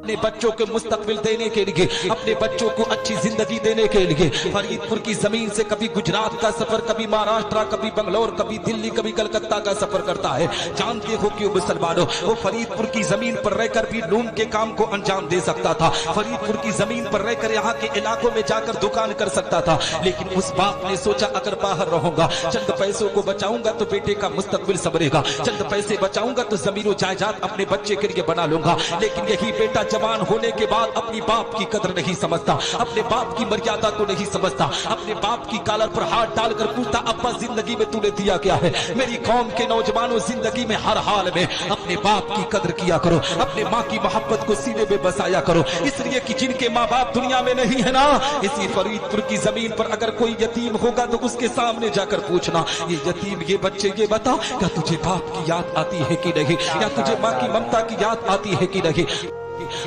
اپنے بچوں کو مستقبل دینے کے لیے، اپنے بچوں کو اچھی زندگی دینے کے لیے فرید پور کی زمین سے کبھی گجرات کا سفر، کبھی مہاراشٹر، کبھی بنگلور، کبھی دلی، کبھی کلکتہ کا سفر کرتا ہے۔ جانتے ہو کہ مسلمانوں، وہ فرید پور کی زمین پر رہ کر بھی لون کے کام کو انجام دے سکتا تھا، فرید پور کی زمین پر رہ کر یہاں کے علاقوں میں جا کر دکان کر سکتا تھا، لیکن اس باپ نے سوچا اگر باہر رہوں گا، چند پیسوں کو بچاؤں گا تو بیٹے کا مستقبل سنورے گا، چند پیسے بچاؤں گا تو زمین و جائیداد اپنے بچے کے لیے بنا لوں گا۔ لیکن یہی بیٹا جوان ہونے کے بعد اپنی باپ کی قدر نہیں سمجھتا، اپنے باپ کی مریادہ کو نہیں سمجھتا، اپنے باپ کی کالر پر ہاتھ ڈال کر پوچھتا ابا زندگی میں تو نے دیا کیا ہے؟ میری قوم کے نوجوانوں، زندگی میں ہر حال میں اپنے باپ کی قدر کیا کرو، اپنے ماں کی محبت کو سینے میں بسایا کرو، اس لیے کہ جن کے ماں باپ دنیا میں نہیں ہے نا، اسی فرید پور کی زمین پر اگر کوئی یتیم ہوگا تو اس کے سامنے جا کر پوچھنا، یہ یتیم، یہ بچے، یہ بتا کیا تجھے باپ کی یاد آتی ہے کہ نہیں، یا تجھے ماں کی ممتا کی یاد آتی ہے کہ نہیں۔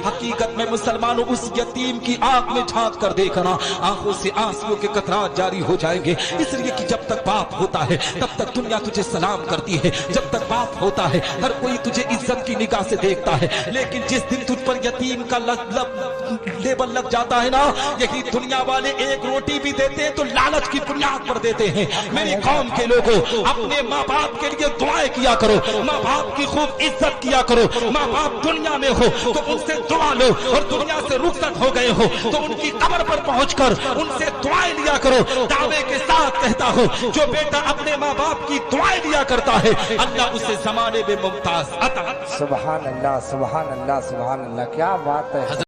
حقیقت میں مسلمانوں، اس یتیم کی آنکھ میں جھانک کر دیکھنا، آنکھوں سے آنسوؤں کے قطرات جاری ہو جائیں گے، اس لیے کہ جب تک باپ ہوتا ہے تب تک دنیا تجھے سلام کرتی ہے، جب تک باپ ہوتا ہے ہر کوئی تجھے عزت کی نگاہ سے دیکھتا ہے، لیکن جس دن تجھ پر یتیم کا لیبل لگ جاتا ہے نا، یہی دنیا والے ایک روٹی بھی دیتے ہیں تو لالچ کی بنیاد پر دیتے ہیں۔ میری قوم کے لوگوں، اپنے ماں باپ کے لیے دعائیں کیا کرو، ماں باپ کی خوب عزت کیا کرو، ماں باپ دنیا میں ہو تو ان سے دعا لو، اور دنیا سے رخصت ہو گئے ہو تو ان کی قبر پر پہنچ کر ان سے دعائیں لیا کرو۔ دعوے کے ساتھ کہتا ہوں، جو بیٹا اپنے ماں باپ کی دعائیں لیا کرتا ہے اللہ اسے زمانے میں ممتاز عطا۔ سبحان اللہ، سبحان اللہ، سبحان اللہ، کیا بات ہے۔